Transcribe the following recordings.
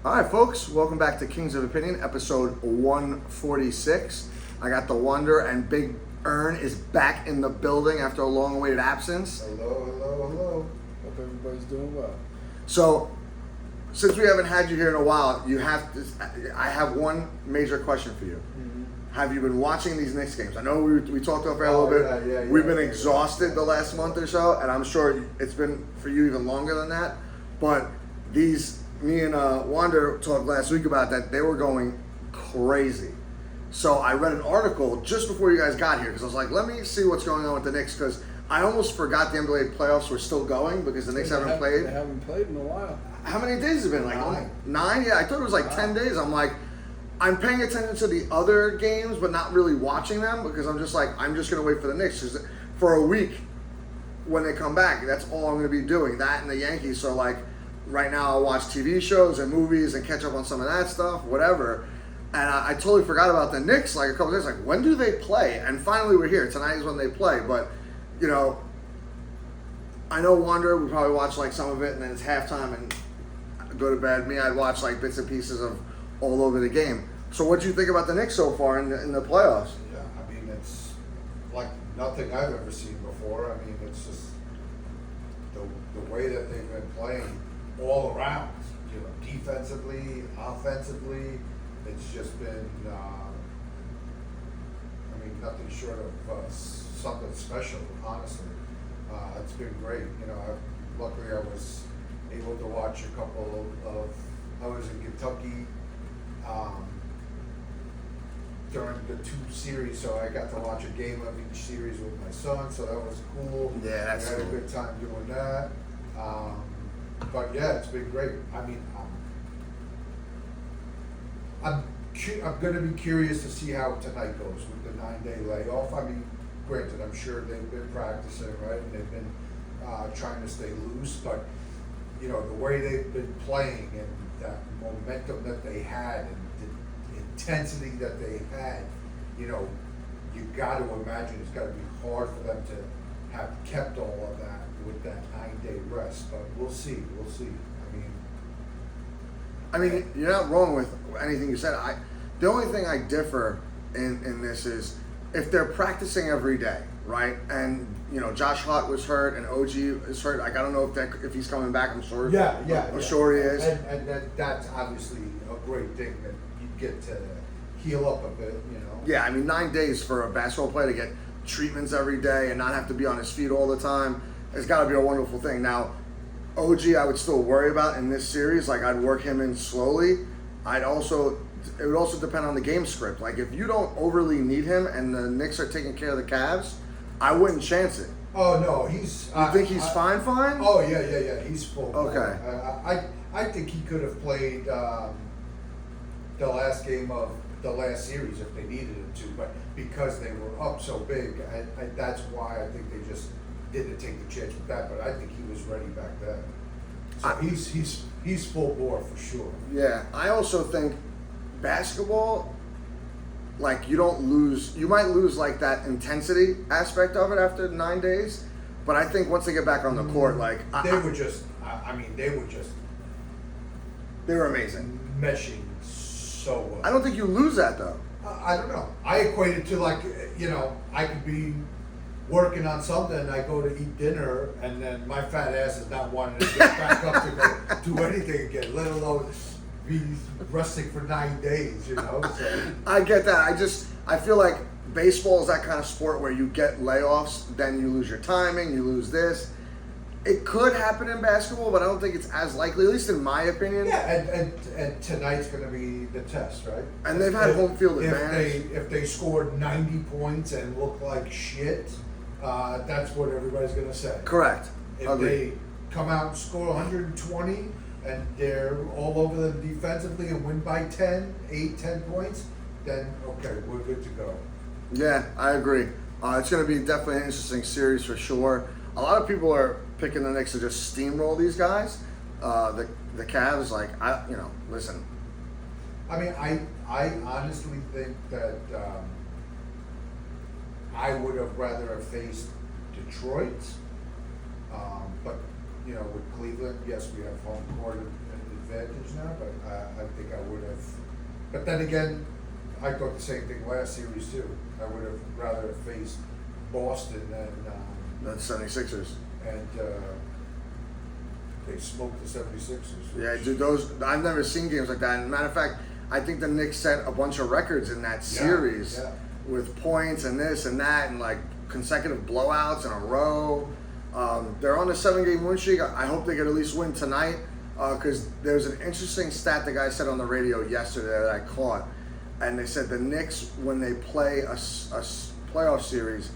All right, folks, welcome back to Kings of Opinion, episode 146. I got the Wonder and Big Earn is back in the building after a long-awaited absence. Hello. Hope everybody's doing well. So, since we haven't had you here in a while, I have one major question for you. Mm-hmm. Have you been watching these Knicks games? I know we talked about it a little bit. Yeah, We've been exhausted the last month or so, and I'm sure it's been for you even longer than that. But me and Wander talked last week about that. They were going crazy. So I read an article just before you guys got here because I was like, let me see what's going on with the Knicks because I almost forgot the NBA playoffs were still going because the Knicks haven't played. They haven't played in a while. How many days has it been? Like 9? Yeah, I thought it was like 10 days. I'm like, I'm paying attention to the other games but not really watching them because I'm just like, I'm just going to wait for the Knicks because for a week when they come back, that's all I'm going to be doing, that and the Yankees. So like, right now I'll watch TV shows and movies and catch up on some of that stuff, whatever. And I totally forgot about the Knicks like a couple days. Like, when do they play? And finally we're here. Tonight is when they play. But, you know, I know Wander, we probably watch like some of it and then it's halftime and go to bed. Me, I'd watch like bits and pieces of all over the game. So what do you think about the Knicks so far in the playoffs? Yeah, I mean, it's like nothing I've ever seen before. I mean, it's just the way that they've been playing all around, you know, defensively, offensively. It's just been, nothing short of something special, honestly. It's been great. You know, luckily I was able to watch a couple of, I was in Kentucky during the 2 series, so I got to watch a game of each series with my son, so that was cool. Yeah, that's I had cool. a good time doing that. But yeah, it's been great. I mean, I'm going to be curious to see how tonight goes with the 9-day layoff. I mean, granted, I'm sure they've been practicing, right? And they've been trying to stay loose, but you know, the way they've been playing and that momentum that they had and the intensity that they had, you know, you got to imagine it's got to be hard for them to have kept all of that with that 9-day rest. But we'll see. I mean, you're not wrong with anything you said. The only thing I differ in this is if they're practicing every day, right? And you know, Josh Hart was hurt and OG is hurt. Like, I don't know if he's coming back. I'm sure. I'm sure he is. And that's obviously a great thing that you get to heal up a bit, you know. Yeah, I mean, 9 days for a basketball player to get treatments every day and not have to be on his feet all the time, it's got to be a wonderful thing. Now, OG, I would still worry about in this series. Like, I'd work him in slowly. It would also depend on the game script. Like, if you don't overly need him and the Knicks are taking care of the Cavs, I wouldn't chance it. Oh no, he's. You think he's fine? Oh yeah, he's full. Okay. I think he could have played the last game of the last series if they needed him to, but because they were up so big, that's why I think they just didn't take the chance with that. But I think he was ready back then. So he's full bore for sure. Yeah, I also think basketball, like, you might lose like that intensity aspect of it after 9 days, but I think once they get back on the court, like they were amazing, meshing so well. I don't think you lose that though. I don't know. I equate it to, like, you know, I could be working on something and I go to eat dinner and then my fat ass is not wanting to get back up to go do anything again, let alone be resting for 9 days, you know. So. I get that. I feel like baseball is that kind of sport where you get layoffs, then you lose your timing, you lose this. It could happen in basketball, but I don't think it's as likely, at least in my opinion. Yeah, and tonight's going to be the test, right? And they've had home field advantage. If they scored 90 points and look like shit, that's what everybody's going to say. Correct. If they come out and score 120 and they're all over them defensively and win by 10 points, then okay, we're good to go. Yeah, I agree. It's going to be definitely an interesting series for sure. A lot of people are picking the Knicks to just steamroll these guys. The Cavs, like, listen. I mean, I honestly think that I would have rather have faced Detroit, but you know, with Cleveland, yes, we have home court advantage now, but I think I would have. But then again, I thought the same thing last series too. I would have rather faced Boston than The 76ers. and they smoked the 76ers. Yeah, dude, those I've never seen games like that. And matter of fact, I think the Knicks set a bunch of records in that series with points and this and that and like consecutive blowouts in a row. They're on a 7-game win streak. I hope they could at least win tonight because there's an interesting stat the guy said on the radio yesterday that I caught. And they said the Knicks, when they play a playoff series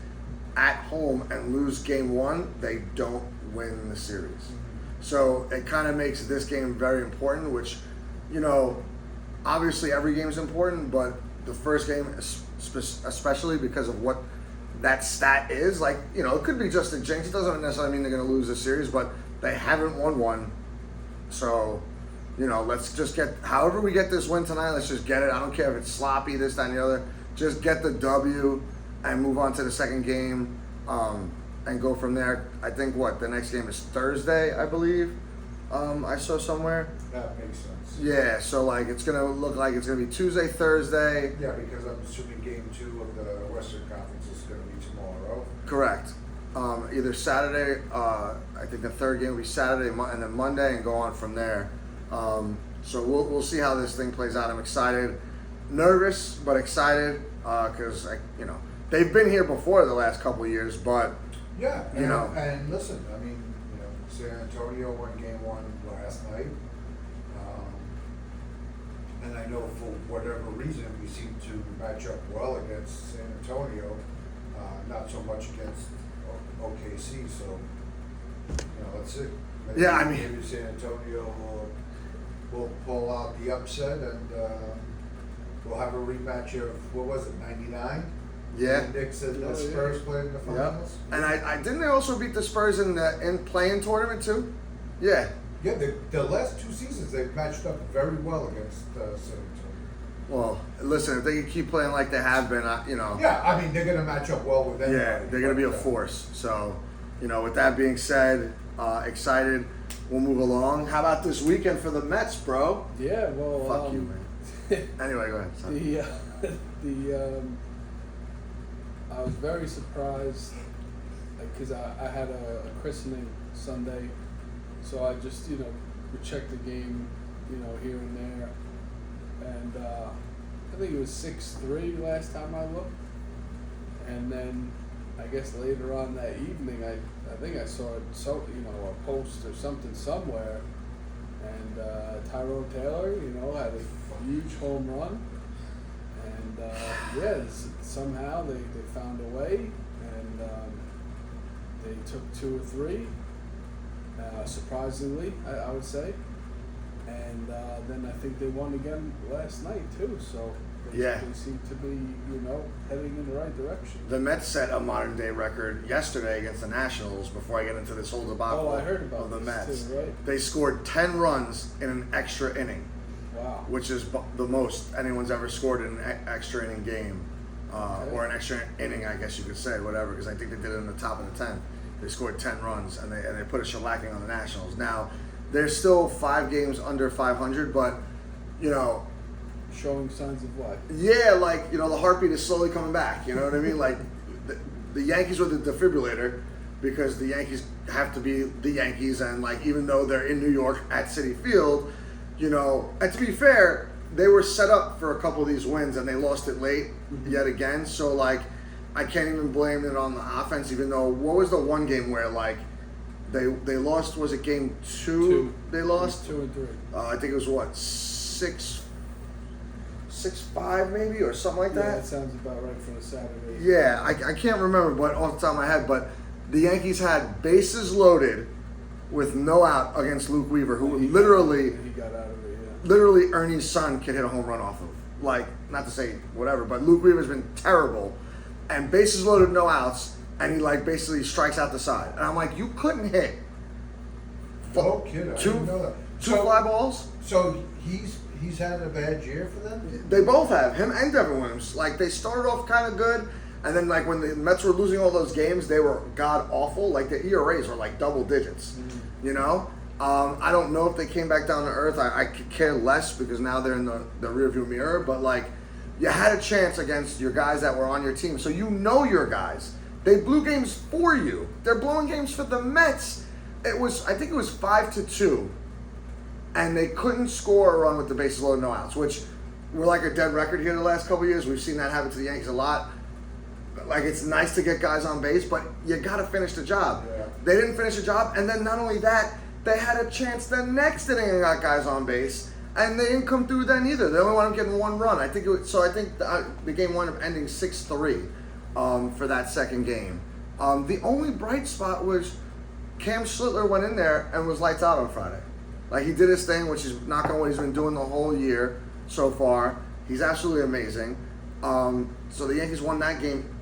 at home and lose game 1, they don't win the series. So it kind of makes this game very important, which, you know, obviously every game is important, but the first game, especially because of what that stat is, like, you know, it could be just a jinx. It doesn't necessarily mean they're going to lose the series, but they haven't won one. So, you know, let's just get, however we get this win tonight, let's just get it. I don't care if it's sloppy, this, that, and the other. Just get the W and move on to the second game. And go from there. I think the next game is Thursday, I believe. I saw somewhere. That makes sense. Yeah, so like it's gonna look like it's gonna be Tuesday, Thursday. Yeah, because I'm assuming game 2 of the Western Conference is going to be tomorrow. Correct. Either Saturday. I think the third game will be Saturday, and then Monday, and go on from there. So we'll see how this thing plays out. I'm excited, nervous, but excited because you know they've been here before the last couple of years, but. Yeah, You know. and listen, I mean, you know, San Antonio won game 1 last night, and I know for whatever reason we seem to match up well against San Antonio, not so much against OKC. So, you know, let's see. Maybe, Yeah, I mean, maybe San Antonio will pull out the upset, and we'll have a rematch of what was it, '99. Yeah. The Knicks and the Spurs played in the finals. And I didn't they also beat the Spurs in the play-in tournament too? Yeah. Yeah, the last 2 seasons they've matched up very well against San Antonio. Well, listen, if they can keep playing like they have been, you know. Yeah, I mean they're going to match up well with anybody. Yeah, they're going to be a force. So, you know, with that being said, excited. We'll move along. How about this weekend for the Mets, bro? Yeah, well, Fuck you, man. Anyway, go ahead. Sorry. I was very surprised because I had a christening Sunday, so I just, you know, would check the game, you know, here and there, and I think it was 6-3 last time I looked, and then I guess later on that evening I think I saw a post or something somewhere, and Tyrone Taylor, you know, had a huge home run. And somehow they found a way, and they took 2 or 3, surprisingly, I would say. And then I think they won again last night too. So they seem to be, you know, heading in the right direction. The Mets set a modern day record yesterday against the Nationals. Before I get into this whole debacle I heard about of the this Mets, too, right? They scored 10 runs in an extra inning. Wow. Which is the most anyone's ever scored in an extra inning game, or an extra inning, I guess you could say, whatever. Because I think they did it in the top of the 10. They scored 10 runs, and they put a shellacking on the Nationals. Now, they're still 5 games under 500, but you know, showing signs of life. Yeah, like, you know, the heartbeat is slowly coming back. You know what I mean? Like the Yankees were the defibrillator because the Yankees have to be the Yankees, and like even though they're in New York at Citi Field. You know, and to be fair, they were set up for a couple of these wins and they lost it late yet again. So, like, I can't even blame it on the offense, even though, what was the one game where, like, they lost, was it game 2? They lost? 2 and 3. I think it was, 6-5 maybe, or something like that? Yeah, that sounds about right for the Saturday. Yeah, I can't remember but off the top of my head, but the Yankees had bases loaded with no out against Luke Weaver, who he literally got out of it, yeah. Literally Ernie's son could hit a home run off of. Like, not to say whatever, but Luke Weaver's been terrible. And bases loaded, no outs, and he like basically strikes out the side. And I'm like, you couldn't hit No kidding, I didn't know that. two fly balls? So he's had a bad year for them? They both have, him and Devin Williams. Like, they started off kind of good, and then like when the Mets were losing all those games, they were god awful. Like, the ERAs were like double digits, you know? I don't know if they came back down to earth. I could care less because now they're in the rearview mirror. But like, you had a chance against your guys that were on your team, so you know your guys. They blew games for you. They're blowing games for the Mets. I think it was 5-2, and they couldn't score a run with the bases loaded, no outs, which we're like a dead record here the last couple of years. We've seen that happen to the Yankees a lot. Like, it's nice to get guys on base, but you got to finish the job. Yeah. They didn't finish the job, and then not only that, they had a chance the next inning and got guys on base, and they didn't come through then either. They only wound up getting one run. I think the game wound up ending 6-3 for that second game. The only bright spot was Cam Schlittler went in there and was lights out on Friday. Like, he did his thing, which is knock on wood, he's been doing the whole year so far. He's absolutely amazing. So the Yankees won that game,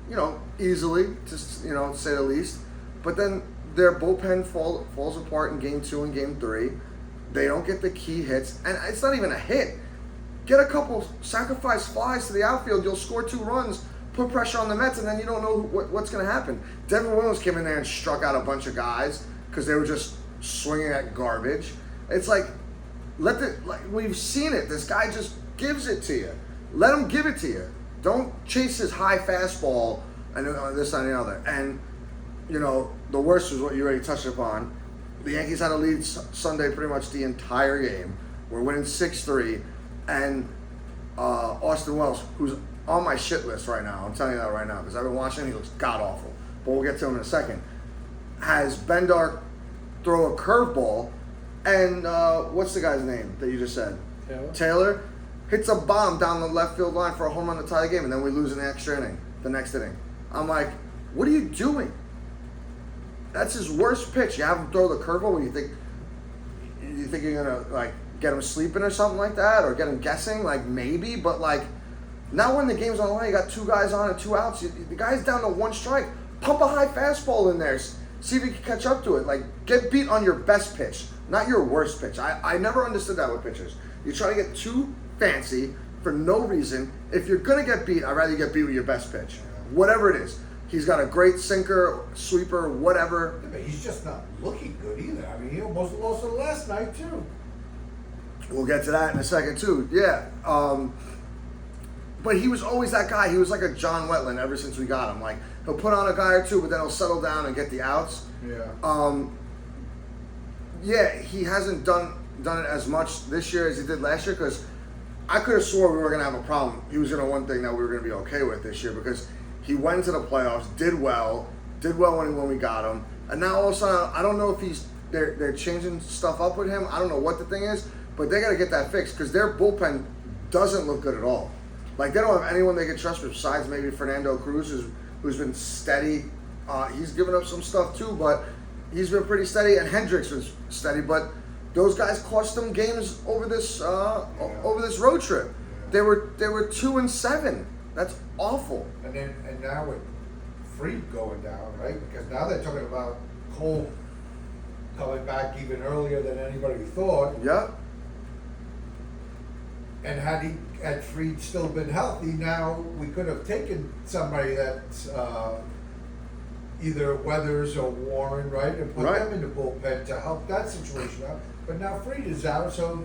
easily, to say the least. But then their bullpen falls apart in game 2 and game 3. They don't get the key hits, and it's not even a hit. Get a couple sacrifice flies to the outfield, you'll score 2 runs, put pressure on the Mets, and then you don't know what's going to happen. Devin Williams came in there and struck out a bunch of guys because they were just swinging at garbage. It's like, we've seen it. This guy just gives it to you. Let him give it to you. Don't chase his high fastball and this and the other. And, the worst was what you already touched upon. The Yankees had a lead Sunday pretty much the entire game. We're winning 6-3. And Austin Wells, who's on my shit list right now, I'm telling you that right now, because I've been watching him, he looks god-awful. But we'll get to him in a second. Has Bendar throw a curveball, and what's the guy's name that you just said? Taylor hits a bomb down the left field line for a home run to tie the game, and then we lose in the next inning. I'm like, what are you doing? That's his worst pitch. You have him throw the curveball when you think you're gonna get him sleeping or something like that, or get him guessing, maybe, but now when the game's on the line, you got 2 guys on and 2 outs. The guy's down to 1 strike. Pump a high fastball in there. See if you can catch up to it. Get beat on your best pitch, not your worst pitch. I never understood that with pitchers. You try to get too fancy for no reason. If you're going to get beat, I'd rather you get beat with your best pitch. Whatever it is. He's got a great sinker, sweeper, whatever. Yeah, but he's just not looking good either. I mean, he almost lost it last night, too. We'll get to that in a second, too. Yeah. But he was always that guy. He was like a John Wetland ever since we got him. He'll put on a guy or 2, but then he'll settle down and get the outs. Yeah. He hasn't done it as much this year as he did last year, because I could have swore we were going to have a problem. He was going to one thing that we were going to be okay with this year, because he went to the playoffs, did well when we got him, and now all of a sudden, I don't know if they're changing stuff up with him. I don't know what the thing is, but they got to get that fixed, because their bullpen doesn't look good at all. They don't have anyone they can trust besides maybe Fernando Cruz, who's been steady. He's given up some stuff too, but he's been pretty steady, and Hendricks was steady, but those guys cost them games over this road trip. Yeah. They were 2-7. That's awful. And now with Fried going down, right? Because now they're talking about Cole coming back even earlier than anybody thought. Yeah. And had Fried still been healthy, now we could have taken somebody that's either Weathers or Warren, right, and put them in the bullpen to help that situation out. But now Fried is out, so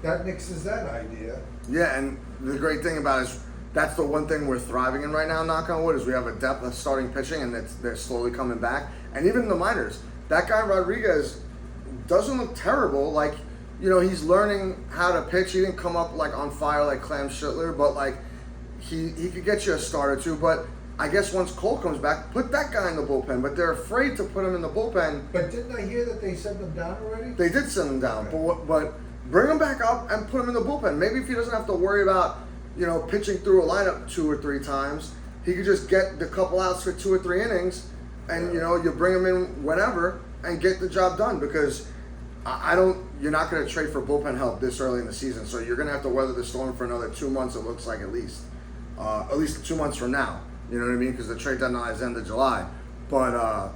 that nixes that idea. Yeah, and the great thing about it is that's the one thing we're thriving in right now, knock on wood, is we have a depth of starting pitching, and they're slowly coming back. And even in the minors, that guy Rodriguez doesn't look terrible. He's learning how to pitch. He didn't come up on fire like Clem Schlittler, but he could get you a start or 2. But I guess once Cole comes back, put that guy in the bullpen. But they're afraid to put him in the bullpen. But didn't I hear that they sent him down already? They did send him down, Okay. but bring him back up and put him in the bullpen. Maybe if he doesn't have to worry about pitching through a lineup 2 or 3 times, he could just get the couple outs for 2 or 3 innings, and you bring him in whenever and get the job done, because you're not going to trade for bullpen help this early in the season, so you're going to have to weather the storm for another 2 months, it looks like, at least 2 months from now. You know what I mean? Because the trade deadline is end of July. But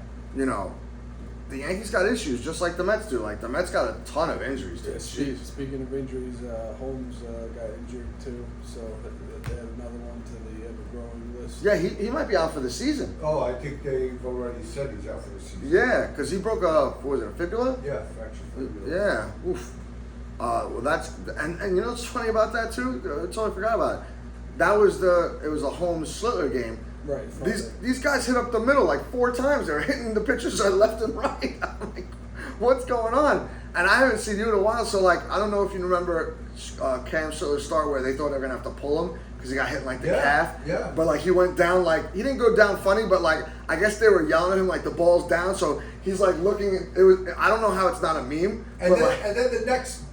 the Yankees got issues just like the Mets do. Like the Mets got a ton of injuries. Dude. Yeah, speaking of injuries, Holmes got injured too, so they had another one to the ever-growing list. Yeah, he might be out for the season. Oh, I think they've already said he's out for the season. Yeah, because he broke a fibula? Yeah, fracture fibula. Yeah, oof. Well, that's and you know what's funny about that too? I totally forgot about it. It was a Holmes Slitler game. Right. These guys hit up the middle like 4 times. They're hitting the pitchers left and right. I'm like, what's going on? And I haven't seen you in a while, so like I don't know if you remember Cam Slitler's start where they thought they were gonna have to pull him because he got hit in like the calf. Yeah. But like he went down like he didn't go down funny, but like I guess they were yelling at him like the ball's down, so he's like looking. It was I don't know how it's not a meme. And then, like, and then the next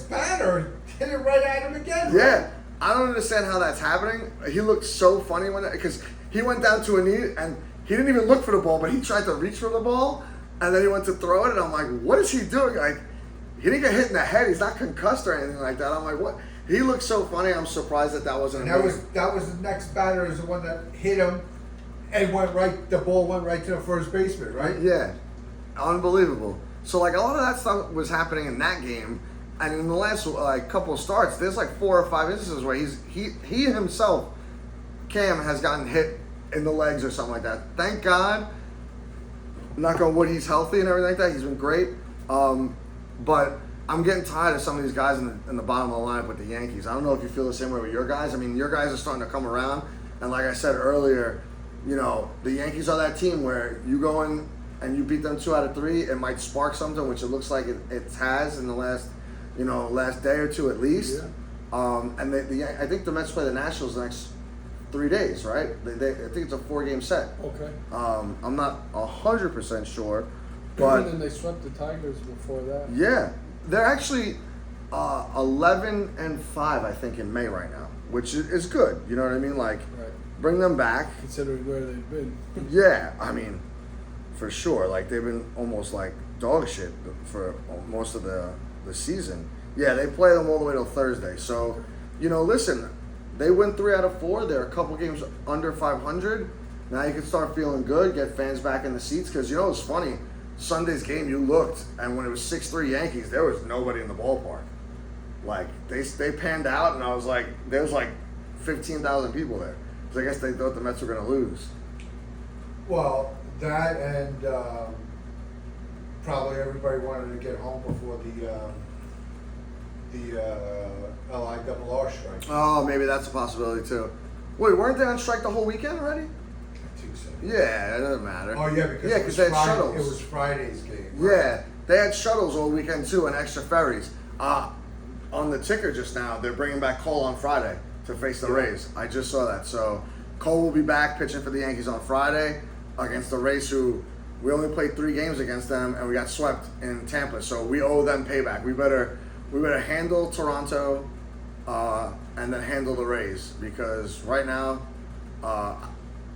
batter hit it right at him again. yeah. Right? I don't understand how that's happening. He looked so funny because he went down to a knee and he didn't even look for the ball, but he tried to reach for the ball and then he went to throw it and I'm like, what is he doing? Like, he didn't get hit in the head. He's not concussed or anything like that. I'm like, what? He looked so funny. I'm surprised that wasn't. And that was the next batter is the one that hit him and went right. The ball went right to the first baseman, right? Yeah, unbelievable. So like a lot of that stuff was happening in that game. And in the last like couple of starts, there's like 4 or 5 instances where he himself, Cam, has gotten hit in the legs or something like that. Thank God, knock on wood, he's healthy and everything like that. He's been great. But I'm getting tired of some of these guys in the bottom of the lineup with the Yankees. I don't know if you feel the same way with your guys. I mean, your guys are starting to come around. And like I said earlier, you know, the Yankees are that team where you go in and you beat them 2 out of 3, it might spark something, which it looks like it has in the last day or 2 at least. Yeah. And I think the Mets play the Nationals the next 3 days, right? I think it's a 4-game set. Okay. I'm not 100% sure, But but then they swept the Tigers before that. yeah, they're actually 11-5, I think, in May right now, which is good. You know what I mean? Like, Right. bring them back. Considering where they've been. Yeah, I mean, for sure. Like they've been almost like dog shit for most of the season. Yeah, they play them all the way till Thursday. So, you know, listen, they win 3 out of 4. They're a couple games under 500. Now you can start feeling good, get fans back in the seats. Because, you know, it's funny. Sunday's game, you looked, and when it was 6-3 Yankees, there was nobody in the ballpark. Like, they panned out, and I was like, there was like 15,000 people there. Because I guess they thought the Mets were going to lose. Well, that and probably everybody wanted to get home before the LIRR strike. Oh, maybe that's a possibility too. Wait, weren't they on strike the whole weekend already? I think so. Yeah, it doesn't matter. Oh yeah, because they had shuttles. It was Friday's game. Right? Yeah, they had shuttles all weekend too and extra ferries. On the ticker just now, they're bringing back Cole on Friday to face the Rays. I just saw that. So Cole will be back pitching for the Yankees on Friday against the Rays, who we only played 3 games against them and we got swept in Tampa. So we owe them payback. We better handle Toronto and then handle the Rays, because right now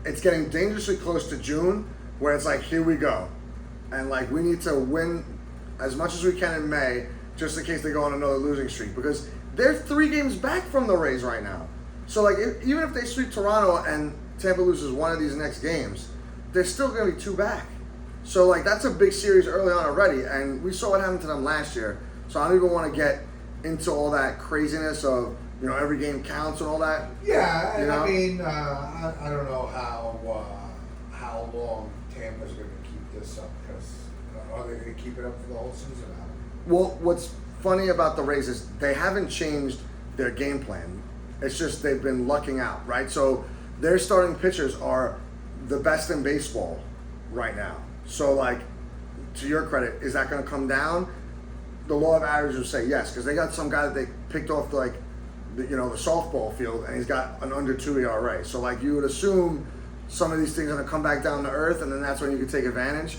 it's getting dangerously close to June where it's like, here we go. And like we need to win as much as we can in May just in case they go on another losing streak, because they're 3 games back from the Rays right now. So like even if they sweep Toronto and Tampa loses one of these next games, they're still going to be 2 back. So like that's a big series early on already, and we saw what happened to them last year. So I don't even want to get into all that craziness of, you know, every game counts and all that. Yeah, and You know? I mean, I don't know how long Tampa's going to keep this up, because are they going to keep it up for the whole season? Well, what's funny about the Rays is they haven't changed their game plan. It's just they've been lucking out, right? So their starting pitchers are the best in baseball right now. So, like, to your credit, is that going to come down? The law of averages would say yes, because they got some guy that they picked off the softball field, and he's got an under 2 ERA. So, like, you would assume some of these things are going to come back down to earth, and then that's when you can take advantage.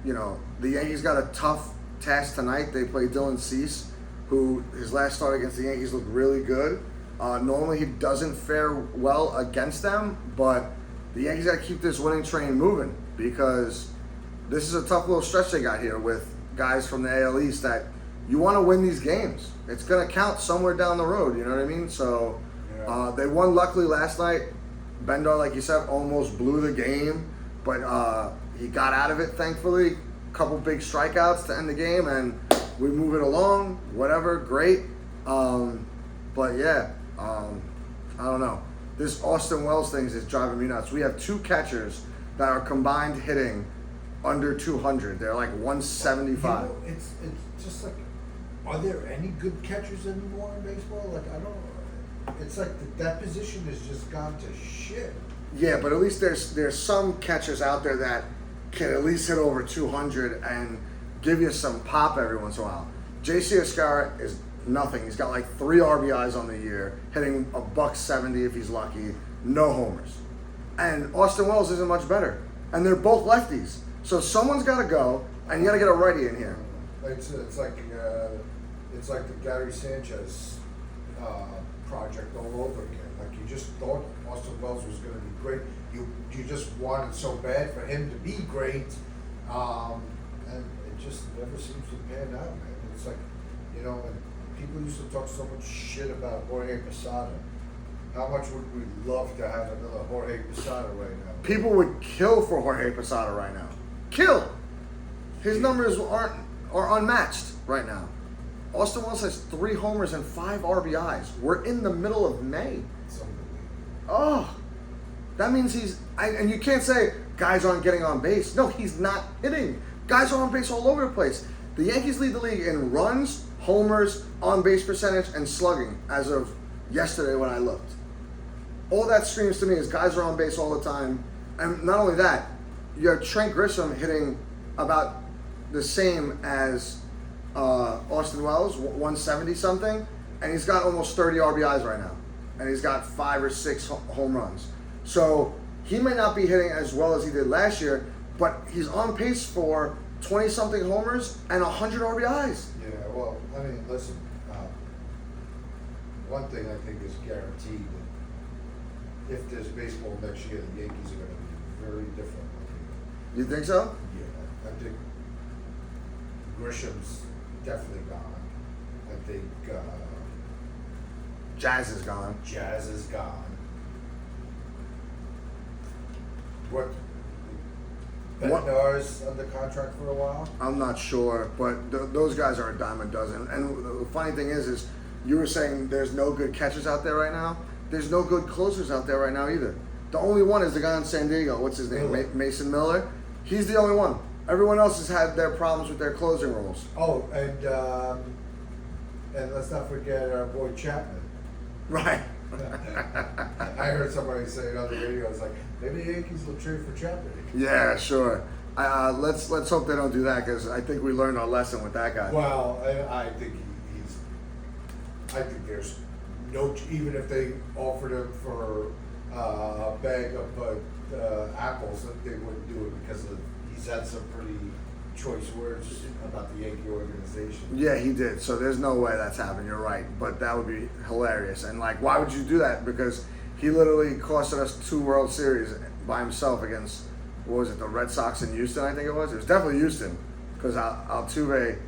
You know, the Yankees got a tough task tonight. They played Dylan Cease, who his last start against the Yankees looked really good. Normally he doesn't fare well against them, but the Yankees got to keep this winning train moving, because this is a tough little stretch they got here with guys from the AL East that you want to win these games. It's going to count somewhere down the road, you know what I mean? So they won luckily last night. Bendar, like you said, almost blew the game, but he got out of it, thankfully. Couple big strikeouts to end the game, and we move it along. Whatever, great. But yeah, I don't know. This Austin Wells thing is driving me nuts. We have 2 catchers that are combined hitting under 200. They're like 175. You know, it's just like, are there any good catchers anymore in baseball? Like, I don't. It's like that position has just gone to shit. Yeah, but at least there's some catchers out there that can at least hit over 200 and give you some pop every once in a while. JC Escara is nothing. He's got like 3 RBIs on the year, hitting $170 if he's lucky, no homers. And Austin Wells isn't much better. And they're both lefties. So someone's got to go, and you got to get a righty in here. It's like the Gary Sanchez project all over again. Like, you just thought Austin Wells was going to be great. You just wanted so bad for him to be great, and it just never seems to pan out, man. It's like, you know, and people used to talk so much shit about Jorge Posada. How much would we love to have another Jorge Posada right now? People would kill for Jorge Posada right now. Kill. His numbers are unmatched right now. Austin Wells has 3 homers and 5 RBIs. We're in the middle of May. It's unbelievable. Oh, that means and you can't say guys aren't getting on base. No, he's not hitting. Guys are on base all over the place. The Yankees lead the league in runs, homers, on base percentage, and slugging as of yesterday when I looked. All that screams to me is guys are on base all the time. And not only that, you have Trent Grisham hitting about the same as Austin Wells, 170 something, and he's got almost 30 RBIs right now. And he's got 5 or 6 home runs. So he may not be hitting as well as he did last year, but he's on pace for 20-something homers and 100 RBIs. Yeah, well, I mean, listen, one thing I think is guaranteed, that if there's baseball next year, the Yankees are going to be very different. You think so? Yeah, I think Grisham's definitely gone. I think Jazz is gone. Jazz is gone. What? Bednar's under contract for a while? I'm not sure, but those guys are a dime a dozen. And the funny thing is you were saying there's no good catchers out there right now. There's no good closers out there right now either. The only one is the guy in San Diego. What's his name? Mason Miller. He's the only one. Everyone else has had their problems with their closing roles. Oh, and let's not forget our boy Chapman. Right. I heard somebody say on the radio, I was like, maybe the Yankees will trade for Chapman. Yeah, sure. Let's hope they don't do that, because I think we learned our lesson with that guy. Well, I think I think there's no, even if they offered him for a bag of apples, that they wouldn't do it, because he's had some pretty choice words about the Yankee organization. Yeah, he did. So there's no way that's happening. You're right. But that would be hilarious. And like, why would you do that? Because he literally costed us 2 World Series by himself against, what was it, the Red Sox in Houston, I think it was. It was definitely Houston, because Altuve.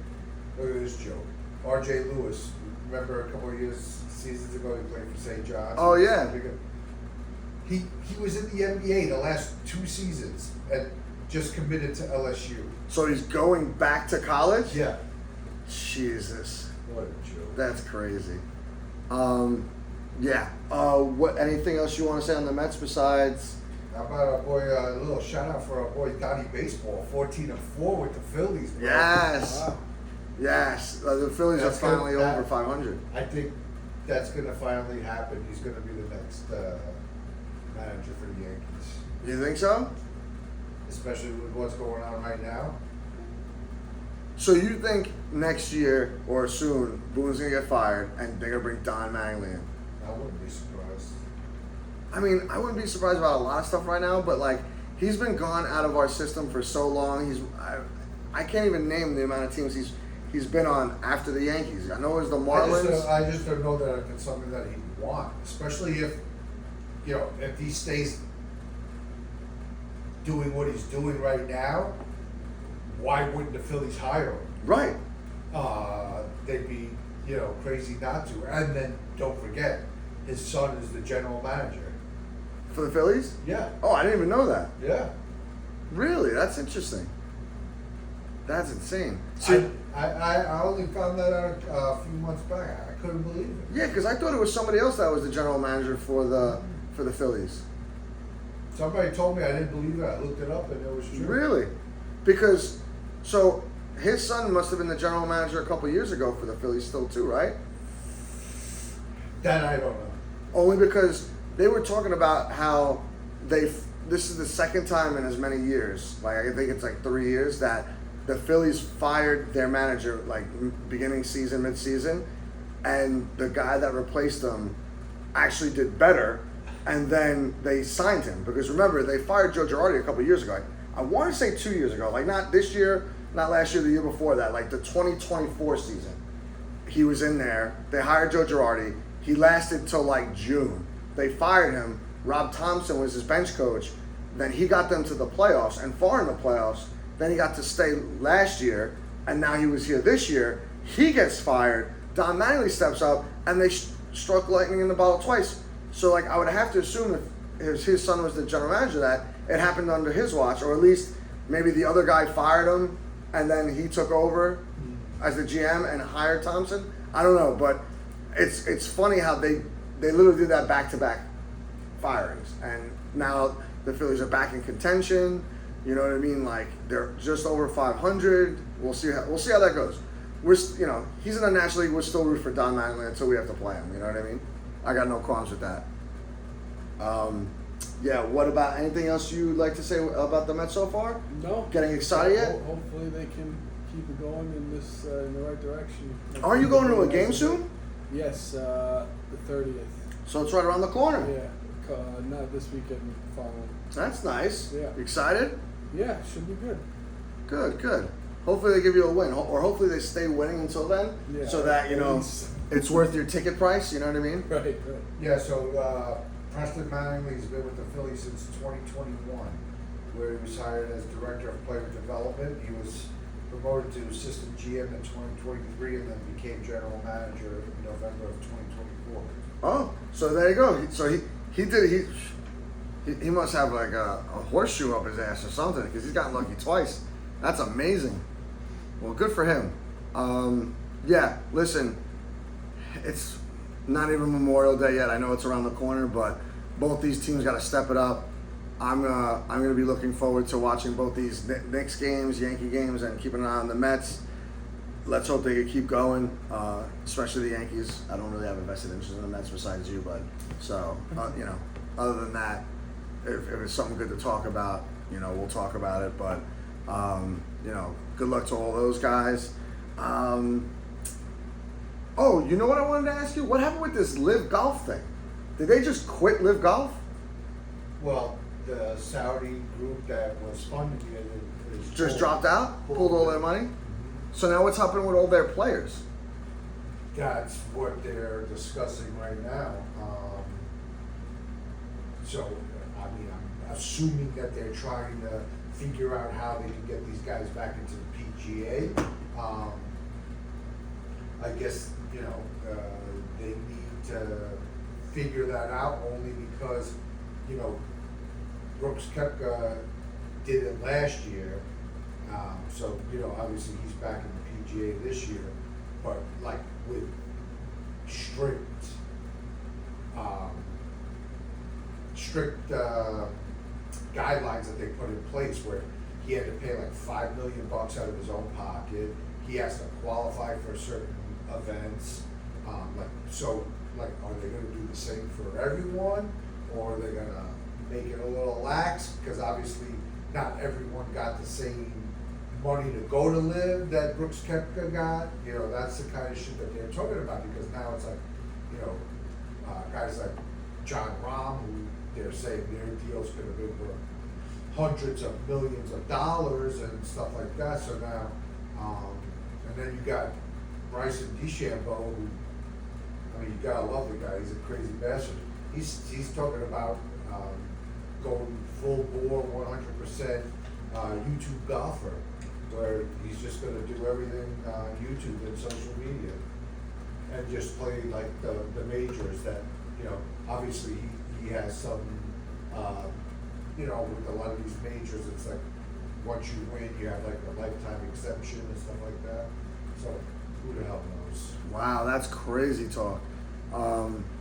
Look at this joke. R.J. Lewis, remember a couple of seasons ago, he played for St. John's. Oh yeah. He was in the NBA the last 2 seasons and just committed to LSU. So he's going back to college? Yeah. Jesus. What a joke. That's crazy. Yeah. What? Anything else you want to say on the Mets besides? How about our boy? A little shout out for our boy Donnie Baseball, 14-4 with the Phillies. Bro. Yes. Wow. Yes. The Phillies That's are finally good. over 500. I think that's going to finally happen. He's going to be the next manager for the Yankees. You think so? Especially with what's going on right now. So you think next year or soon, Boone's gonna get fired and they're gonna bring Don Mattingly in? I wouldn't be surprised. I mean, I wouldn't be surprised about a lot of stuff right now, but like, he's been gone out of our system for so long. I can't even name the amount of teams he's been on after the Yankees. I know it was the Marlins. I just don't know that it's something that he'd want, especially if he stays doing what he's doing right now. Why wouldn't the Phillies hire him? Right. They'd be, crazy not to. And then don't forget, his son is the general manager. For the Phillies? Yeah. Oh, I didn't even know that. Yeah. Really? That's interesting. That's insane. See, I only found that out a few months back. I couldn't believe it. yeah, because I thought it was somebody else that was the general manager for the Phillies. Somebody told me, I didn't believe it. I looked it up and it was true. Really? Because so his son must have been the general manager a couple years ago for the Phillies still too, right? That I don't know. Only because they were talking about how this is the second time in as many years, like I think it's like 3 years, that the Phillies fired their manager like beginning season, mid-season, and the guy that replaced him actually did better, and then they signed him. Because remember, they fired Joe Girardi a couple years ago. I want to say 2 years ago, like not this year, not last year, the year before that, like the 2024 season. He was in there. They hired Joe Girardi. He lasted till like June. They fired him. Rob Thompson was his bench coach. Then he got them to the playoffs and far in the playoffs. Then he got to stay last year, and now he was here this year. He gets fired. Don Mattingly steps up, and they struck lightning in the bottle twice. So, like, I would have to assume if his son was the general manager, that it happened under his watch, or at least maybe the other guy fired him, and then he took over as the GM and hired Thompson. I don't know, but it's funny how they literally did that back-to-back firings, and now the Phillies are back in contention. You know what I mean? Like they're just over 500. We'll see how that goes. He's in the National League. We're still root for Don Mattingly until we have to play him. You know what I mean? I got no qualms with that. Yeah. What about anything else you'd like to say about the Mets so far? No. Getting excited yet? Hopefully they can keep it going in the right direction. Are you going to a game soon? Yes, the 30th. So it's right around the corner. Yeah, not this weekend. Following. That's nice. Yeah. You excited? Yeah, should be good. Good. Hopefully they give you a win, or hopefully they stay winning until then, Yeah, so that it's worth your ticket price. You know what I mean? Right. Yeah, so Preston Mattingly's been with the Phillies since 2021, where he was hired as Director of Player Development. He was promoted to Assistant GM in 2023 and then became General Manager in November of 2024. Oh, so there you go. So he must have like a horseshoe up his ass or something, because he's gotten lucky twice. That's amazing. Well, good for him. Yeah, listen, it's not even Memorial Day yet. I know it's around the corner, but both these teams got to step it up. I'm gonna be looking forward to watching both these Knicks games, Yankee games, and keeping an eye on the Mets. Let's hope they can keep going, especially the Yankees. I don't really have a vested interest in the Mets besides you, but so other than that, if it's something good to talk about, we'll talk about it. But good luck to all those guys. Oh, you know what I wanted to ask you? What happened with this Live Golf thing? Did they just quit Live Golf? Well, the Saudi group that was funding it is Just dropped out? Pulled all their money? So now what's happening with all their players? That's what they're discussing right now. I'm assuming that they're trying to figure out how they can get these guys back into the PGA. I guess, they need to figure that out only because, Brooks Koepka did it last year. So, obviously he's back in the PGA this year, but like with strict guidelines that they put in place where he had to pay like $5 million out of his own pocket. He has to qualify for certain events. Are they going to do the same for everyone, or are they going to make it a little lax? Because obviously not everyone got the same money to go to Live that Brooks Koepka got. That's the kind of shit that they're talking about, because now it's like, guys like John Rahm, who they're saying their deals could have been worth hundreds of millions of dollars and stuff like that. So now, and then you got Bryson DeChambeau, who, you gotta love the guy. He's a crazy bastard. He's talking about going full bore, 100% YouTube golfer, where he's just gonna do everything on YouTube and social media, and just play like the majors that, obviously he has some, with a lot of these majors, it's like once you win, you have like a lifetime exemption and stuff like that. So who the hell knows? Wow, that's crazy talk.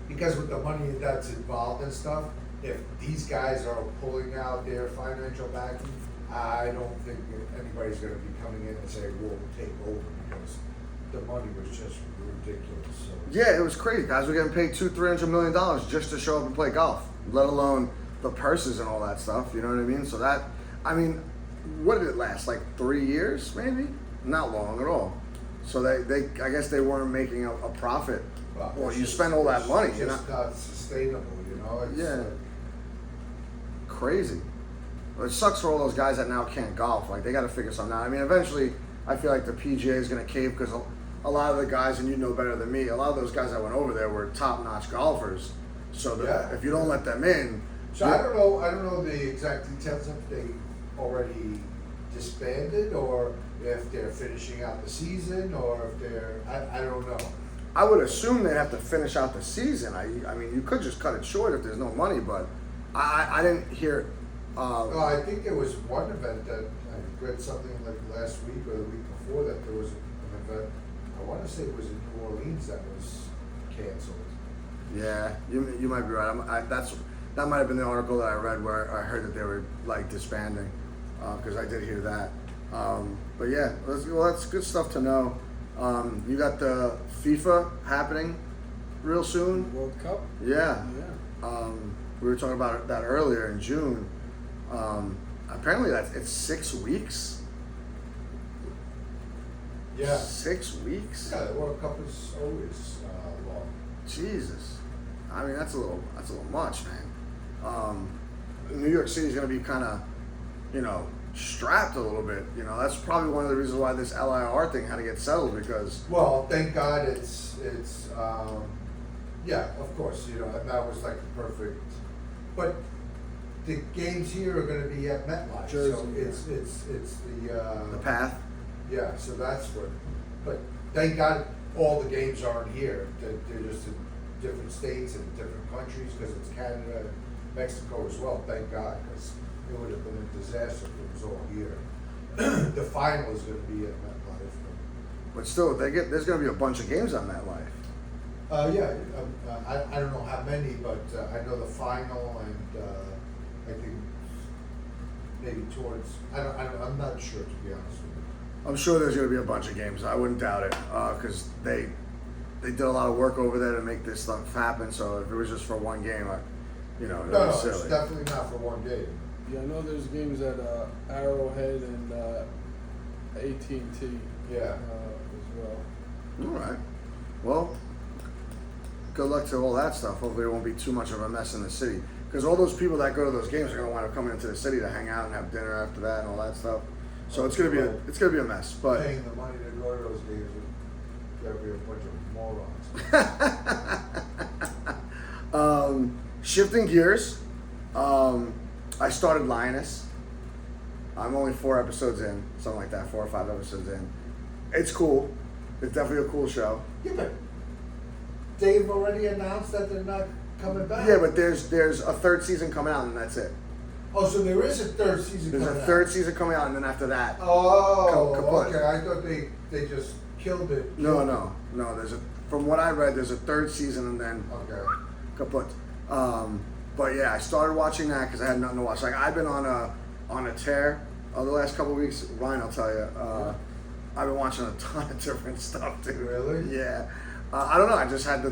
Because with the money that's involved and stuff, if these guys are pulling out their financial backing, I don't think that anybody's going to be coming in and saying, we'll take over, because the money was just ridiculous. So. Yeah, it was crazy. Guys were getting paid $200-300 million just to show up and play golf, let alone the purses and all that stuff. You know what I mean? So that, I mean, what did it last? Like 3 years, maybe? Not long at all. So they I guess they weren't making a profit. Well, you spend all that money, you know. It's just not sustainable, you know. It's, yeah. Crazy. Well, it sucks for all those guys that now can't golf. Like, they got to figure something out. I mean, eventually, I feel like the PGA is going to cave, because a lot of the guys, and you know better than me, a lot of those guys that went over there were top-notch golfers. So if you don't let them in, so I don't know the exact details, if they already disbanded, or if they're finishing out the season, or if they're I don't know. I would assume they'd have to finish out the season. I mean, you could just cut it short if there's no money, but I didn't hear. No, I think there was one event that I read something like last week or the week before that there was an event. I want to say it was in New Orleans that was canceled. Yeah, you might be right. That might have been the article that I read where I heard that they were like disbanding, because I did hear that. But yeah, well, that's good stuff to know. You got the FIFA happening real soon. World Cup. Yeah. Yeah. We were talking about that earlier in June. Apparently it's 6 weeks. Yeah. 6 weeks. Yeah, the World Cup is always long. Jesus, I mean that's a little much, man. New York City's gonna be kind of, strapped a little bit. That's probably one of the reasons why this LIR thing had to get settled, because. Well, thank God it's yeah, of course, that was like the perfect, but the games here are going to be at MetLife, Jersey, so it's The path. Yeah, so that's what. But thank God all the games aren't here. They're just in different states and different countries, because it's Canada and Mexico as well. Thank God, because it would have been a disaster if it was all here. The final is going to be at MetLife. But still, there's going to be a bunch of games on MetLife. Yeah, I don't know how many, but I know the final, and I think maybe towards. I'm not sure, to be honest with you. I'm sure there's going to be a bunch of games. I wouldn't doubt it, because they did a lot of work over there to make this stuff happen. So if it was just for one game, it would be silly. It's definitely not for one game. Yeah, I know there's games at Arrowhead and AT&T. Yeah. As well. All right. Well, good luck to all that stuff. Hopefully, it won't be too much of a mess in the city, because all those people that go to those games are going to wind up coming into the city to hang out and have dinner after that and all that stuff. So it's going to be a mess. But paying the money to go to those games, there'll be a bunch of morons. Shifting gears, I started Lioness. I'm only 4 episodes in, something like that, 4 or 5 episodes in. It's cool. It's definitely a cool show. Yeah, but they've already announced that they're not coming back. Yeah, but there's a 3rd season coming out, and that's it. Oh, so there is a 3rd season There's coming out. There's a 3rd season coming out, and then after that. Oh, kaput. okay. I thought they just killed it. No. From what I read, there's a 3rd season, and then Okay. kaput. But yeah, I started watching that because I had nothing to watch. Like, I've been on a tear the last couple of weeks. Ryan will tell you. I've been watching a ton of different stuff, dude. Really? Yeah. I don't know. I guess I've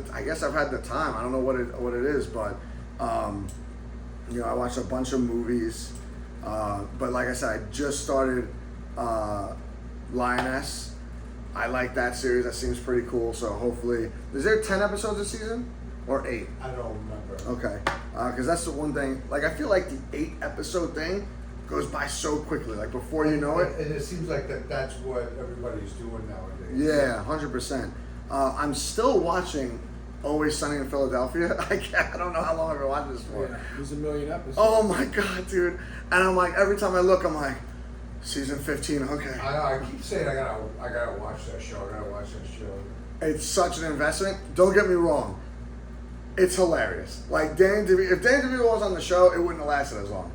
had the time. I don't know what it is, but I watched a bunch of movies. But like I said, I just started Lioness. I like that series. That seems pretty cool. So hopefully, is there 10 episodes a season or 8? I don't remember. Okay, because that's the one thing. Like, I feel like the 8-episode thing goes by so quickly. Like, before you know it. And it seems like that's what everybody's doing nowadays. Yeah, 100%. I'm still watching Always Sunny in Philadelphia. I don't know how long I've been watching this for. Yeah, there's a million episodes. Oh my god, dude! And I'm like, every time I look, I'm like, season 15. Okay. I keep saying I gotta watch that show. It's such an investment. Don't get me wrong. It's hilarious. Like, if Danny DeVito was on the show, it wouldn't have lasted as long.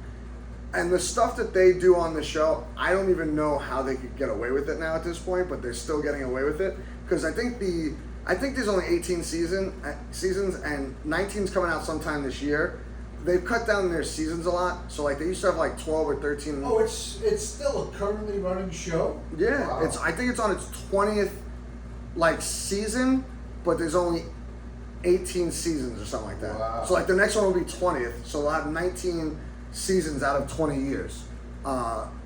And the stuff that they do on the show, I don't even know how they could get away with it now at this point, but they're still getting away with it because I think there's only 18 seasons and 19's coming out sometime this year. They've cut down their seasons a lot, so like they used to have like 12 or 13. Oh, it's still a currently running show. Yeah, Wow. I think it's on its 20th like season, but there's only 18 seasons or something like that. Wow. So like the next one will be 20th, so they'll have 19 seasons out of 20 years,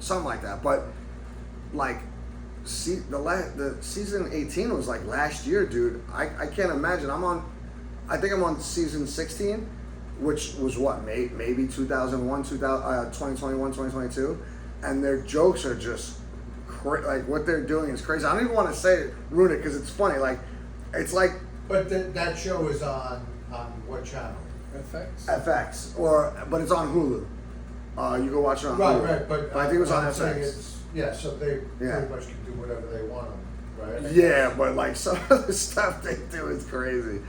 something like that. But like, the season 18 was like last year, dude. I can't imagine. I think I'm on season 16, which was what maybe 2001, 2021, 2022, and their jokes are just like what they're doing is crazy. I don't even want to say it, ruin it because it's funny. Like it's like. But that show is on what channel? FX, but it's on Hulu. You go watch it on Hulu. Right, but I think it was on I'm saying FX. so they Yeah. pretty much can do whatever they want on it, right? Yeah, but like some of the stuff they do is crazy.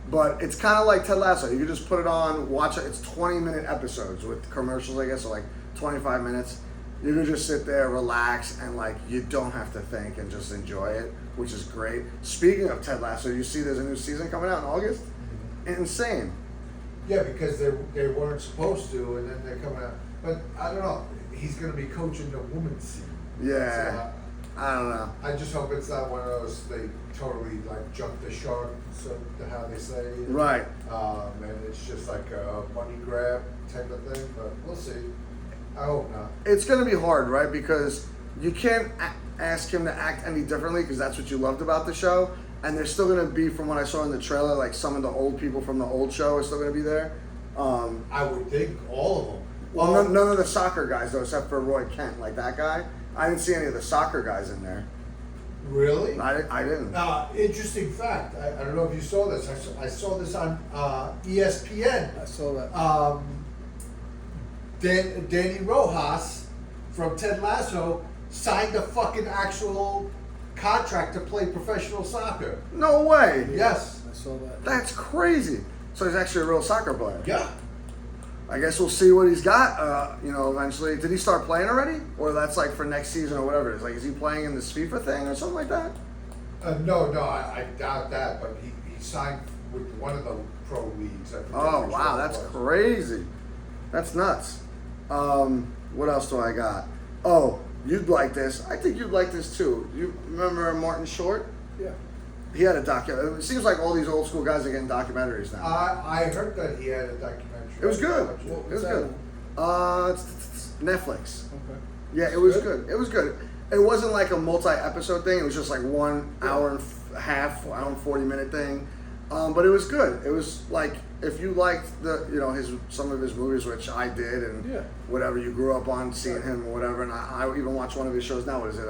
But it's kind of like Ted Lasso. You can just put it on, watch it. It's 20-minute episodes with commercials, I guess, so like 25 minutes. You can just sit there, relax, and like you don't have to think and just enjoy it, which is great. Speaking of Ted Lasso, you see there's a new season coming out in August? Insane. Yeah, because they weren't supposed to, and then they're coming out. But I don't know. He's going to be coaching the women's team. Yeah. So I don't know. I just hope it's not one of those they totally like jumped the shark, so how they say. Right. And it's just like a money grab type of thing. But we'll see. I hope not. It's going to be hard, right? Because you can't ask him to act any differently because that's what you loved about the show. And there's still going to be, from what I saw in the trailer, like some of the old people from the old show are still going to be there. I would think all of them. Well, none of the soccer guys, though, except for Roy Kent, like that guy. I didn't see any of the soccer guys in there. Really? I didn't. Interesting fact. I don't know if you saw this. I saw this on ESPN. I saw that. Danny Rojas from Ted Lasso signed a fucking actual contract to play professional soccer. No way. Yes. I saw that. That's crazy. So he's actually a real soccer player. Yeah. I guess we'll see what he's got, eventually. Did he start playing already? Or that's like for next season or whatever it is? Like, is he playing in this FIFA thing or something like that? No, I doubt that. But he signed with one of the pro leagues. I forget Oh, which wow, one it that's was. crazy. That's nuts. What else do I got? Oh, you'd like this. I think you'd like this too. You remember Martin Short? Yeah. He had a documentary. It seems like all these old school guys are getting documentaries now. I heard that he had a documentary. It was good. Watch it. It was that good. on? Netflix. Okay. Yeah, it was good. It was good. It wasn't like a multi-episode thing. It was just like 1 hour and a half, hour and 40-minute thing. But it was good. It was like if you liked some of his movies, which I did, and Yeah. whatever you grew up on seeing him or whatever. And I even watched one of his shows now. What is it?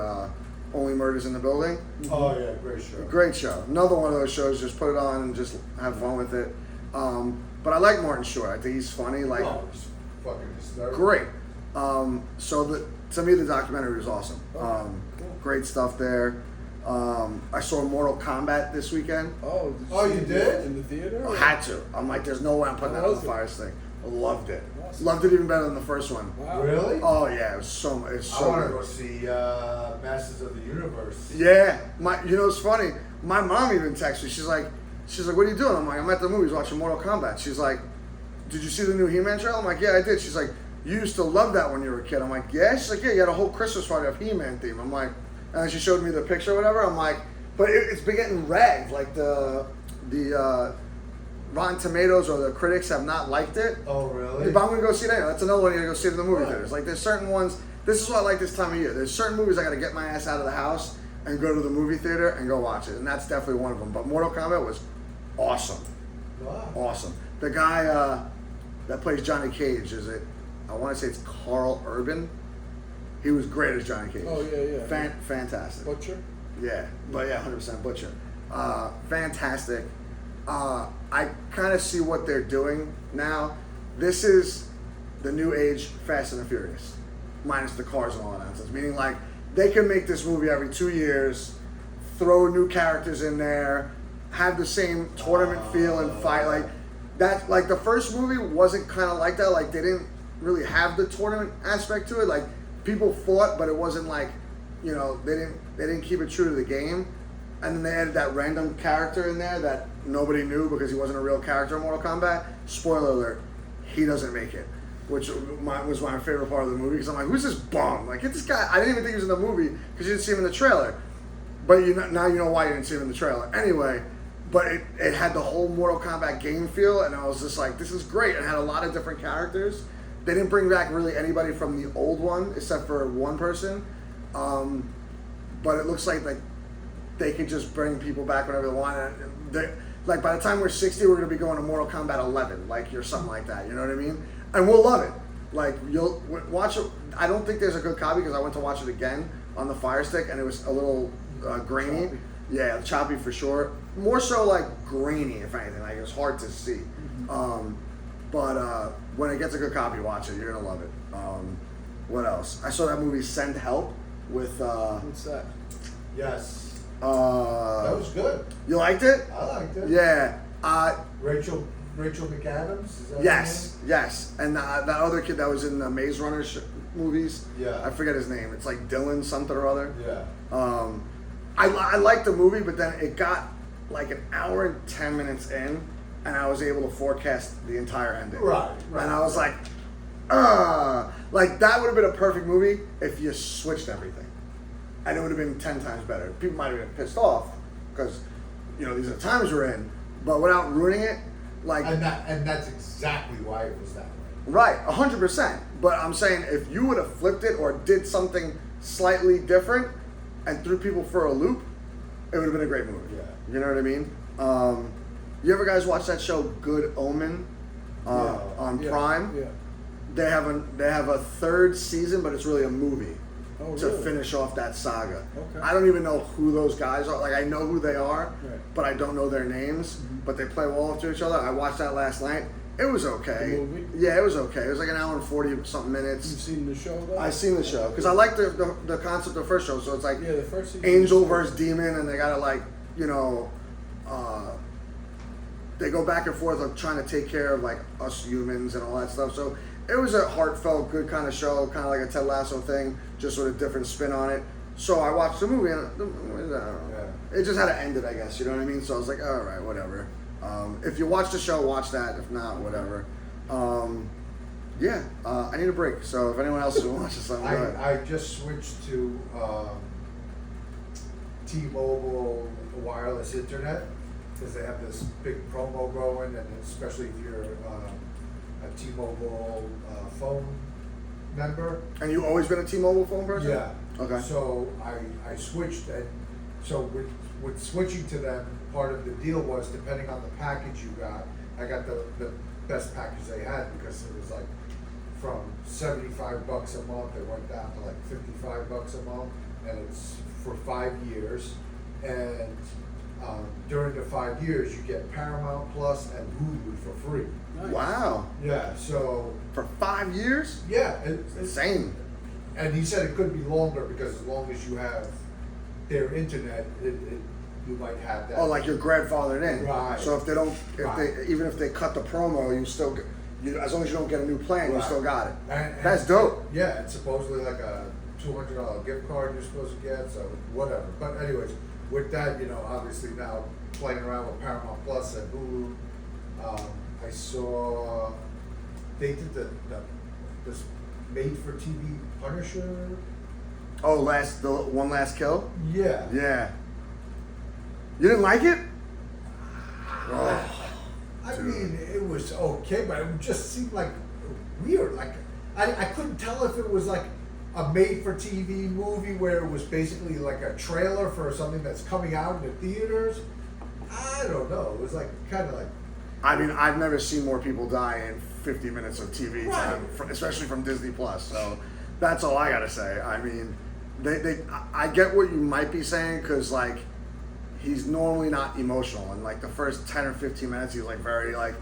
Only Murders in the Building. Oh yeah, great show. Great show. Another one of those shows. Just put it on and just have fun with it. But I like Martin Short. I think he's funny. Like It's fucking hysterical. great. To me, the documentary was awesome. Cool. Great stuff there. I saw Mortal Kombat this weekend. Oh, You did? In the theater? I had to. I'm like, there's no way I'm putting How that on was the it? Fire Stick. I loved it. Awesome. Loved it even better than the first one. Wow. Really? Oh yeah, it was so. It's I so want to good. go see Masters of the Universe. Yeah, it's funny. My mom even texted me. She's like, what are you doing? I'm like, I'm at the movies watching Mortal Kombat. She's like, did you see the new He-Man trailer? I'm like, yeah, I did. She's like, you used to love that when you were a kid. I'm like, yeah. She's like, yeah, you had a whole Christmas party of He-Man theme. I'm like, and then she showed me the picture or whatever. I'm like, but it's been getting ragged. Like the Rotten Tomatoes or the critics have not liked it. Oh really? But I'm gonna go see it anyway. That's another one you gotta go see it in the movie Right. theaters. Like there's certain ones. This is what I like this time of year. There's certain movies I gotta get my ass out of the house and go to the movie theater and go watch it, and that's definitely one of them. But Mortal Kombat was awesome, Wow. awesome. The guy that plays Johnny Cage, I want to say it's Carl Urban. He was great as Johnny Cage. Oh, yeah. Fantastic. Butcher? Yeah, but yeah, 100% Butcher. Fantastic. I kind of see what they're doing now. This is the new age Fast and the Furious, minus the cars and all that nonsense. Meaning, like, they can make this movie every 2 years, throw new characters in there, have the same tournament feel and fight. Like that. Like the first movie wasn't kind of like that. Like they didn't really have the tournament aspect to it. Like people fought, but it wasn't like, you know, they didn't keep it true to the game. And then they added that random character in there that nobody knew because he wasn't a real character in Mortal Kombat. Spoiler alert, he doesn't make it, which was my favorite part of the movie because I'm like, who's this bum? Like, get this guy. I didn't even think he was in the movie because you didn't see him in the trailer. But now you know why you didn't see him in the trailer. Anyway, but it had the whole Mortal Kombat game feel, and I was just like, this is great. It had a lot of different characters. They didn't bring back really anybody from the old one except for one person. But it looks like they could just bring people back whenever they want. Like by the time we're 60, we're gonna be going to Mortal Kombat 11, like or something like that. You know what I mean? And we'll love it. Like you'll watch it. I don't think there's a good copy because I went to watch it again on the Fire Stick and it was a little grainy. Choppy. Yeah, choppy for sure. More so like grainy, if anything. Like it was hard to see. But when it gets a good copy, watch it. You're gonna love it. What else? I saw that movie Send Help with. What's that? Yes. That was good. You liked it? I liked it. Yeah. Rachel McAdams? Is that Yes, yes. And that other kid that was in the Maze Runner movies. Yeah. I forget his name. It's like Dylan something or other. her name? Yeah. I liked the movie, but then it got like an hour and 10 minutes in, and I was able to forecast the entire ending. Right. And I was like, like that would have been a perfect movie if you switched everything. And it would have been 10 times better. People might have been pissed off because, you know, these are the times we're in. But without ruining it, like... And that's exactly why it was that way. Right, 100%. But I'm saying if you would have flipped it or did something slightly different and threw people for a loop, it would have been a great movie. Yeah. You know what I mean? You ever guys watch that show Good Omen on Prime? Yeah. They have a third season, but it's really a movie. Oh, To really? finish off that saga. Okay. I don't even know who those guys are. Like I know who they are, Right. but I don't know their names. But they play well to each other. I watched that last night. It was okay. The movie? Yeah, it was okay. It was like an hour and 40 something You've minutes. seen the show though? I seen the show because I like the concept of the first show. So it's like Yeah, the first season. angel versus demon, and they gotta like they go back and forth of trying to take care of like us humans and all that stuff. So it was a heartfelt, good kind of show, kind of like a Ted Lasso thing, just with a different spin on it. So I watched the movie and I don't know. It just had to end it, I guess. You know what I mean? So I was like, all right, whatever. If you watch the show, watch that. If not, whatever. I need a break. So if anyone else is watching something, go ahead. I just switched to T-Mobile wireless internet because they have this big promo going, and especially if you're a T-Mobile phone member. And you always been a T-Mobile phone person? Yeah. Okay. So I switched, and so with switching to them, part of the deal was depending on the package you got. I got the best package they had because it was like from $75 a month, it went down to like $55 a month, and it's for 5 years. And during the 5 years, you get Paramount Plus and Hulu for free. Nice. Wow. Yeah. So For 5 years? yeah, it's Insane. And he said it could be longer because as long as you have their internet, you might have that. Oh, like you're grandfathered in. Right. So if they don't, Right. even if they cut the promo, you still, as long as you don't get a new plan, you Right. still got it. And That's dope. Yeah, it's supposedly like a $200 gift card you're supposed to get, so whatever. But anyways, with that, obviously now playing around with Paramount Plus and Hulu, I saw they did this made-for-TV Punisher. Oh, the one last kill. Yeah. Yeah. You didn't like it? Oh, I dude. mean, it was okay, but it just seemed like weird. Like I couldn't tell if it was like a made-for-TV movie where it was basically like a trailer for something that's coming out in the theaters. I don't know. It was like kind of like. I mean, I've never seen more people die in 50 minutes of TV time, Right. especially from Disney Plus. So that's all I gotta say. I mean, I get what you might be saying because like he's normally not emotional, and like the first 10 or 15 minutes, he's like very like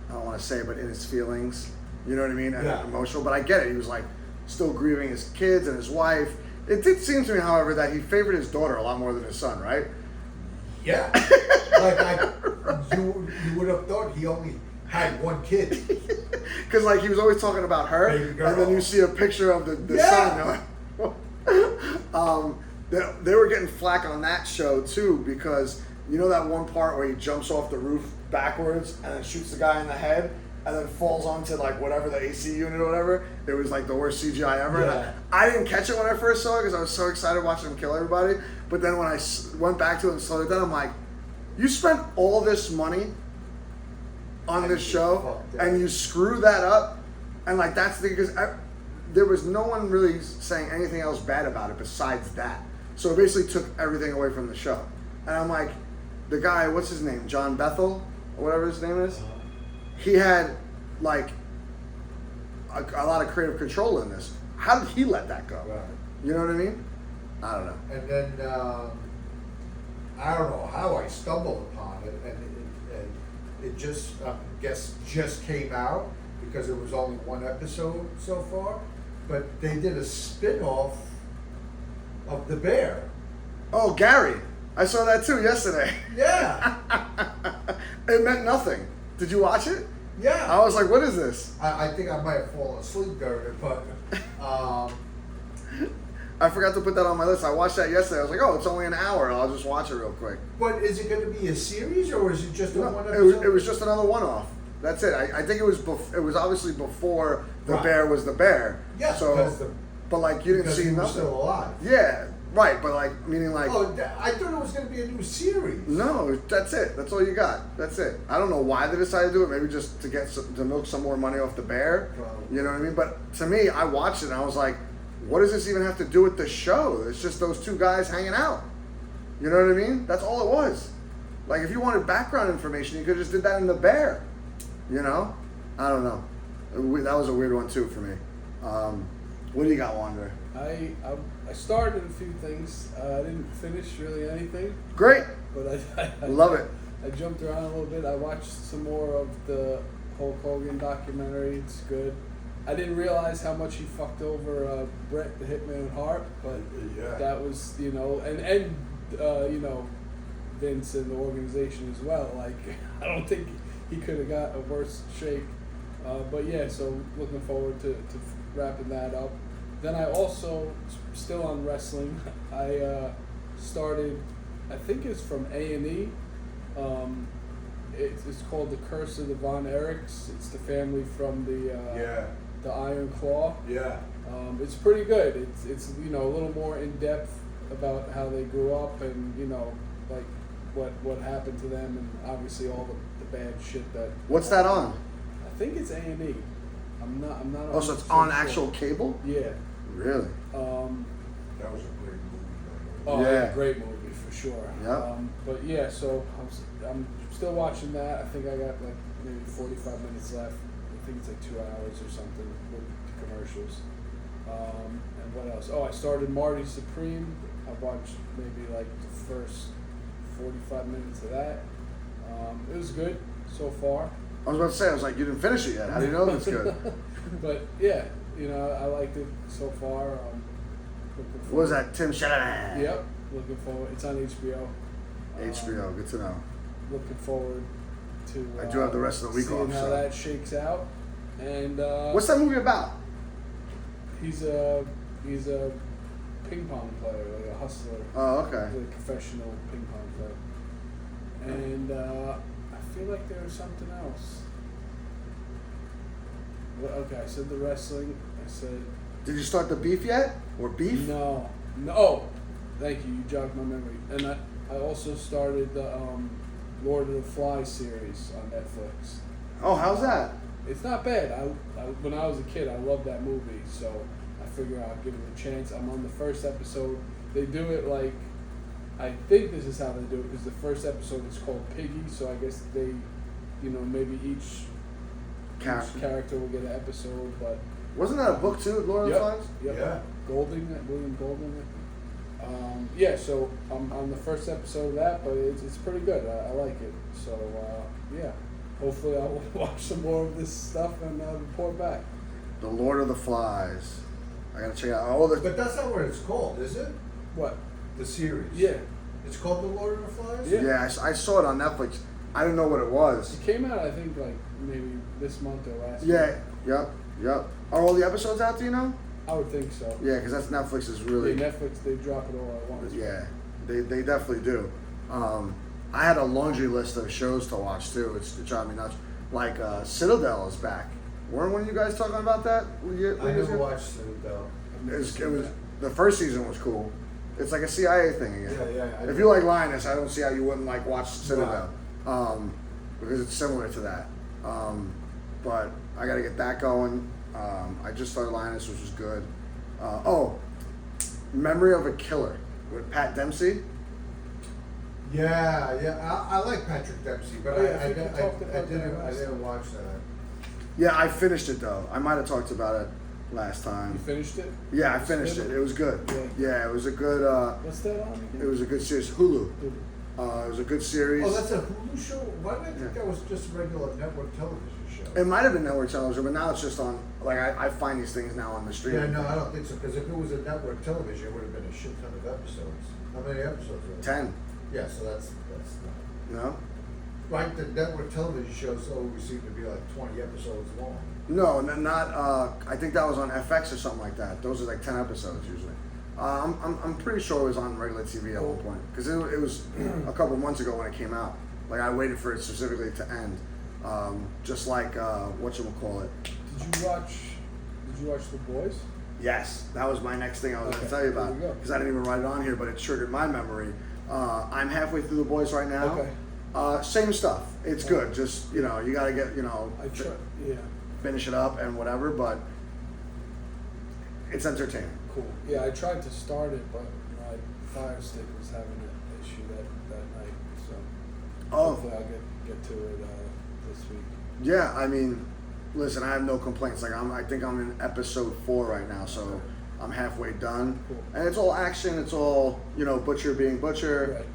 I don't want to say, but in his feelings. You know what I mean? And Yeah. emotional. But I get it. He was like still grieving his kids and his wife. It did seem to me, however, that he favored his daughter a lot more than his son, right? Yeah. You would have thought he only had one kid. Because like he was always talking about her, Baby girl. and then you see a picture of the Yeah. son. They were getting flack on that show too because you know that one part where he jumps off the roof backwards and then shoots the guy in the head and then falls onto like whatever the AC unit or whatever. It was like the worst CGI ever. Yeah. And I didn't catch it when I first saw it because I was so excited watching him kill everybody. But then when I went back to it and slowed it down, I'm like, you spent all this money on this show and you screw that up, and like that's the because there was no one really saying anything else bad about it besides that. So it basically took everything away from the show. And I'm like, the guy, what's his name, John Bethel or whatever his name is, he had like a lot of creative control in this. How did he let that go? Right. You know what I mean? I don't know. And then I don't know how I stumbled upon it, and it just just came out because it was only one episode so far. But they did a spin-off of The Bear. Oh, Gary. I saw that too yesterday. Yeah, It meant nothing. Did you watch it? I yeah. was like, what is this? I think I might have fallen asleep during it, but I forgot to put that on my list. I watched that yesterday. I was like, oh, it's only an hour. I'll just watch it real quick. but is it going to be a series or is it just a No, one it was, episode? it was just another one-off. That's it. I think it was it was obviously before the Right. bear was the bear. Yeah, So, because the- but like you didn't because see he was nothing. still alive. Yeah, right. But like meaning like Oh, I thought it was going to be a new series. no, that's it. That's all you got. That's it. I don't know why they decided to do it. Maybe just to get to milk some more money off the bear. Probably. You know what I mean? But to me, I watched it and I was like, what does this even have to do with the show? It's just those two guys hanging out. You know what I mean? That's all it was. Like if you wanted background information, you could have just did that in the bear. You know? I don't know. That was a weird one too for me. What do you got, Wander? I started a few things. I didn't finish really anything, Great. but I Love it. I jumped around a little bit. I watched some more of the Hulk Hogan documentary. It's good. I didn't realize how much he fucked over Bret the Hitman Hart, but Yeah. that was you know, and you know, Vince and the organization as well. Like I don't think he could have got a worse shake. But yeah, so looking forward to wrapping that up. Then I also, still on wrestling, I started, I think it's from A&E. It's called The Curse of the Von Erichs. It's the family from the Iron Claw. Yeah. It's pretty good. It's you know a little more in depth about how they grew up and you know like what happened to them and obviously all the bad shit that. What's that on? I think it's A&E. I'm not. Oh, so it's 100% on sure. actual cable? Yeah. Really? That was a great movie. Oh, Yeah. yeah, great movie for sure. Yep. But yeah, so I'm still watching that. I think I got like maybe 45 minutes left. I think it's like 2 hours or something with the commercials. And what else? Oh, I started Marty Supreme. I watched maybe like the first 45 minutes of that. It was good so far. I was about to say, I was like, you didn't finish it yet. How do you know it's good? But yeah, you know, I liked it so far. Looking What was forward- that? Tim Shanahan? Yep, looking forward. It's on HBO. HBO, good to know. Looking forward to. I do have the rest of the week seeing off, how so. that shakes out. And What's that movie about? he's a ping pong player, like a hustler. Oh, okay. He's a professional ping pong player. And I feel like there was something else. Well, okay, I said the wrestling. I said Did you start the beef yet? Or beef? no. Oh, thank you. You jogged my memory. And I also started the Lord of the Flies series on Netflix. Oh, how's that? It's not bad. I when I was a kid, I loved that movie, so I figure I'll give it a chance. I'm on the first episode. They do it like, I think this is how they do it because the first episode is called Piggy, so I guess they, you know, maybe each character will get an episode, but Wasn't that a book too, Lord of the Flies? Yep. Yeah. William Golding, I think. Yeah, so I'm on the first episode of that, but it's pretty good. I like it. So yeah, hopefully I'll watch some more of this stuff and report back. The Lord of the Flies. I gotta check out all the. But that's not what it's called, is it? What? The series. Yeah. It's called The Lord of the Flies? Yeah. Yeah, I saw it on Netflix. I didn't know what it was. It came out, I think, like maybe this month or last. Yeah, month. yep. Are all the episodes out? Do you know? I would think so. Yeah, because that's Netflix is really. Yeah, Netflix, they drop it all at once. Yeah, they definitely do. I had a laundry list of shows to watch too. It drove me nuts. Like Citadel is back. Weren't one of you guys talking about that? I never watched Citadel. It was the first season was cool. It's like a CIA thing again. Yeah. If you like Linus, I don't see how you wouldn't like watch Citadel, because it's similar to that. But I got to get that going. I just started Linus, which was good. Memory of a Killer with Pat Dempsey. Yeah. I like Patrick Dempsey, but Oh, yeah, I I think we talked about that last didn't time. watch that. Yeah, I finished it though. I might have talked about it last time. You finished it? Yeah, I finished it. It was good. Yeah, it was a good. What's that on again? It was a good series. Hulu. It was a good series. Oh, that's a Hulu show? Why did I think that was just a regular network television show? It might have been network television, but now it's just on. Like I find these things now on the stream. Yeah, no, I don't think so. Because if it was a network television, it would have been a shit ton of episodes. How many episodes? Were there? 10. Yeah, so that's not. No. Right, the network television shows always seem to be like 20 episodes long. No, not. I think that was on FX or something like that. Those are like 10 episodes usually. I'm pretty sure it was on regular TV at one point because it was a couple months ago when it came out. Like I waited for it specifically to end. Just like whatchamacallit. Did you watch The Boys? Yes, that was my next thing I was going to tell you about There we go. because I didn't even write it on here, but it triggered my memory. I'm halfway through The Boys right now. Okay. Same stuff. It's good. Just you gotta get Yeah. finish it up and whatever, but it's entertaining. Cool. Yeah, I tried to start it, but my Fire Stick was having an issue that night, so hopefully I'll get to it this week. Yeah, I mean, listen, I have no complaints. Like I think I'm in episode 4 right now, so I'm halfway done. Cool. And it's all action. It's all Butcher being Butcher. Right.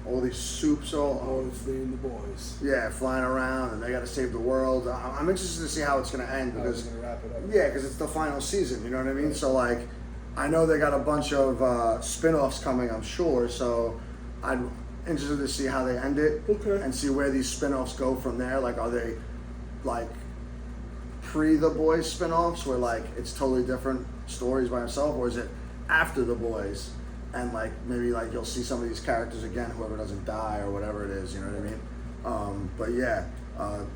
All these soups, Boys being the boys. yeah, flying around, and they got to save the world. I'm interested to see how it's going to end I was because gonna wrap it up. yeah, because it's the final season. You know what I mean? So like, I know they got a bunch of spin-offs coming. I'm sure. So I'm interested to see how they end it. Okay. And see where these spin-offs go from there. Like, are they like pre The Boys spin-offs where like it's totally different stories by itself, or is it after The Boys and like maybe like you'll see some of these characters again, whoever doesn't die or whatever it is, you know what I mean? But yeah,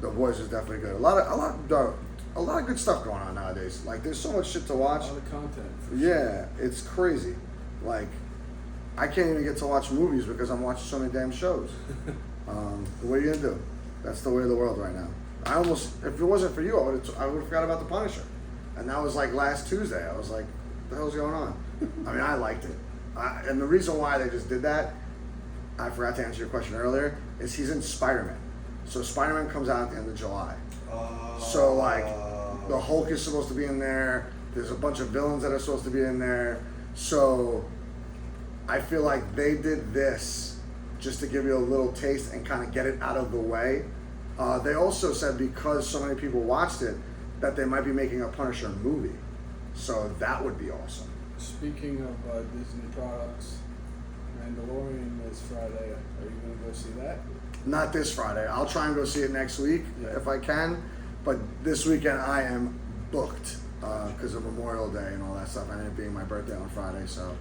The Boys is definitely good. A lot of good stuff going on nowadays. Like there's so much shit to A watch. lot of content. For Yeah, it's crazy. Like I can't even get to watch movies because I'm watching so many damn shows. What are you gonna do? That's the way of the world right now. If it wasn't for you, I would have forgot about The Punisher. And that was like last Tuesday. I was like, what the hell's going on? I mean, I liked it. And the reason why they just did that, I forgot to answer your question earlier, is he's in Spider-Man. So Spider-Man comes out at the end of July. So like, the Hulk is supposed to be in there. There's a bunch of villains that are supposed to be in there. So I feel like they did this just to give you a little taste and kind of get it out of the way. They also said because so many people watched it, that they might be making a Punisher movie. So that would be awesome. Speaking of Disney products, Mandalorian is Friday. Are you going to go see that? Not this Friday. I'll try and go see it next week if I can. But this weekend I am booked because of Memorial Day and all that stuff. And it being my birthday on Friday, so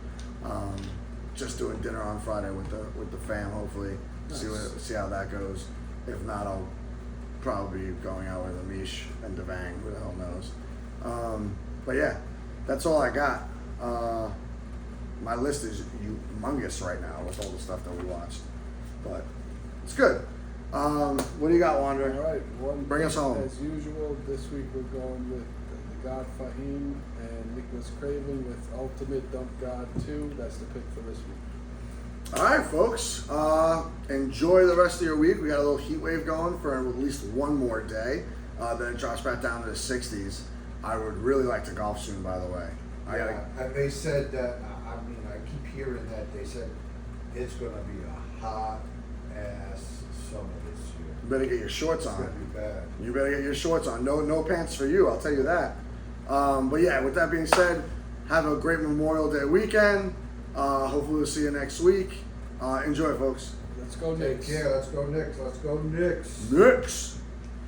just doing dinner on Friday with the fam. Hopefully, Nice. see how that goes. If not, I'll probably be going out with Amish and Devang. Who the hell knows? But yeah, that's all I got. My list is humongous right now with all the stuff that we watched, but it's good. What do you got, Wander? All right. Bring us home. As usual, this week we're going with the God Fahim and Nicholas Craven with Ultimate Dump God 2. That's the pick for this week. All right, folks. Enjoy the rest of your week. We got a little heat wave going for at least one more day. Then it drops back down to the 60s. I would really like to golf soon, by the way. And they said that, I keep hearing that they said it's going to be a hot ass summer this year. You better get your shorts It's on. going to be bad. You better get your shorts on. No pants for you, I'll tell you that. But yeah, with that being said, have a great Memorial Day weekend. Hopefully we'll see you next week. Enjoy, folks. Let's go Take Knicks. care. Let's go Knicks. Let's go Knicks. Knicks.